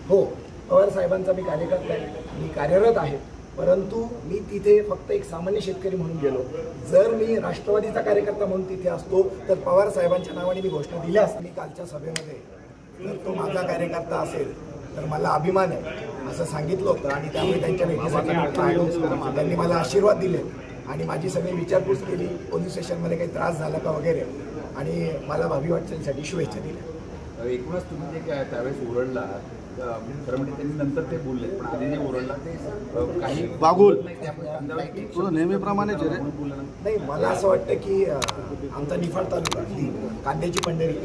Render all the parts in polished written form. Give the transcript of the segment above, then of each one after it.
हो, पवार साहेबांचा मी कार्यकर्ता आहे, मी कार्यरत आहे, परंतु मी तिथे फक्त एक सामान्य शेतकरी म्हणून गेलो. जर मी राष्ट्रवादीचा कार्यकर्ता म्हणून तिथे असतो तर पवार साहेबांच्या नावाने मी घोषणा दिल्या असती. मी कालच्या सभेमध्ये जर तो माझा कार्यकर्ता असेल तर मला अभिमान आहे असं सांगितलं होतं आणि त्यामुळे त्यांच्या भेटीसाठी त्यांनी मला आशीर्वाद दिले आणि माझी सगळी विचारपूस केली. पोलीस स्टेशनमध्ये काही त्रास झाला का वगैरे आणि मला भावी वाटचालीसाठी शुभेच्छा दिल्या. एकूणच तुम्ही जे काय त्यावेळेस ओरडला खरं म्हणजे त्यांनी नंतर ते बोलले पण आधी जे ओरडला ते काही बागुल नेहमीप्रमाणेच नाही. मला असं वाटतं की आमचा निफाड तालुका ही कांद्याची पंढरी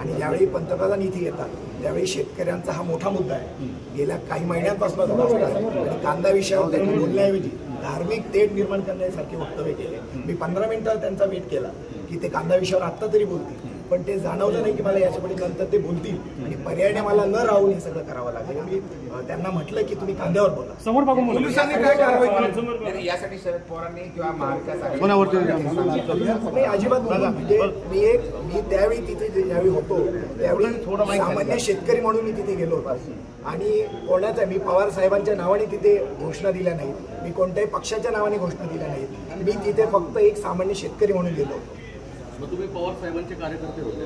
आणि ज्यावेळी पंतप्रधान इथे येतात त्यावेळी शेतकऱ्यांचा हा मोठा मुद्दा आहे. गेल्या काही महिन्यांपासून आणि कांदा विषयावर त्यांनी बोलण्याऐवजी धार्मिक तेढ निर्माण करण्यासारखे वक्तव्य केले. मी 15 मिनिटं त्यांचा वेट केला की ते कांदा विषयावर आत्ता तरी बोलतील, पण ते जाणवलं नाही की मला याच्यापुढे नंतर ते बोलतील आणि पर्यायाने मला न राहून हे सगळं करावं लागेल. मी त्यांना म्हटलं की तुम्ही कांद्यावर बोला. समोर पोलिसांनी काय कारवाई केली यासाठी शरद पवारांनी किंवा महाविकास नाही अजिबात म्हणजे मी त्यावेळी तिथे ज्यावेळी होतो त्यावेळी सामान्य शेतकरी म्हणून मी तिथे गेलो होतो आणि कोणाचा मी पवार साहेबांच्या नावाने तिथे घोषणा दिल्या नाहीत, मी कोणत्याही पक्षाच्या नावाने घोषणा दिल्या नाहीत. मी तिथे फक्त एक सामान्य शेतकरी म्हणून गेलो होतो. तुम्ही पवार साहेबांचे कार्यकर्ते होते?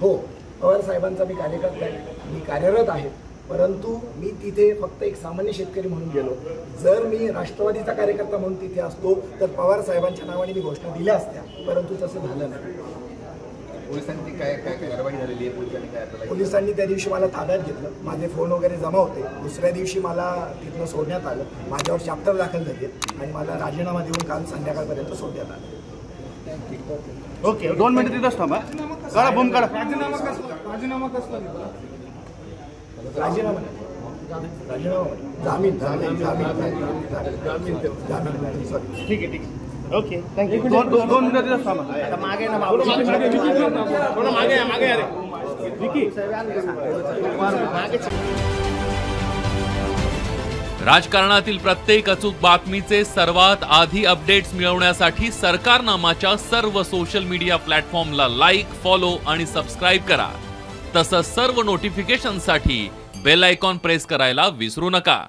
हो, पवार साहेबांचा मी कार्यकर्ता आहे, मी कार्यरत आहे, परंतु मी तिथे फक्त एक सामान्य शेतकरी म्हणून गेलो. जर मी राष्ट्रवादीचा कार्यकर्ता म्हणून तिथे असतो तर पवार साहेबांच्या नावाने मी घोषणा दिल्या असत्या, परंतु तसं झालं नाही. पोलिसांची काय काय कारवाई झालेली आहे? पोलिसांनी त्या दिवशी मला ताब्यात घेतलं, माझे फोन वगैरे जमा होते. दुसऱ्या दिवशी मला तिथनं सोडण्यात आलं, माझ्यावर चॅप्टर दाखल झाले आणि मला राजीनामा देऊन काल संध्याकाळपर्यंत सोडण्यात आलं. ओके, 2 मिनिट तिथंच थांबा. काढा बूम काढा. राजीनामा कसला राजीनामा जामीन सॉरी. ठीक आहे. Okay, thank you. 2 मिनिट तिथंच थांबा. राजकारणातील प्रत्येक अचूक बातमीचे सर्वात आधी अपडेट्स मिळवण्यासाठी सरकारनामाच्या सर्व सोशल मीडिया प्लॅटफॉर्मला लाईक, फॉलो आणि सबस्क्राईब करा. तसंच सर्व नोटिफिकेशनसाठी बेल आयकॉन प्रेस करायला विसरू नका.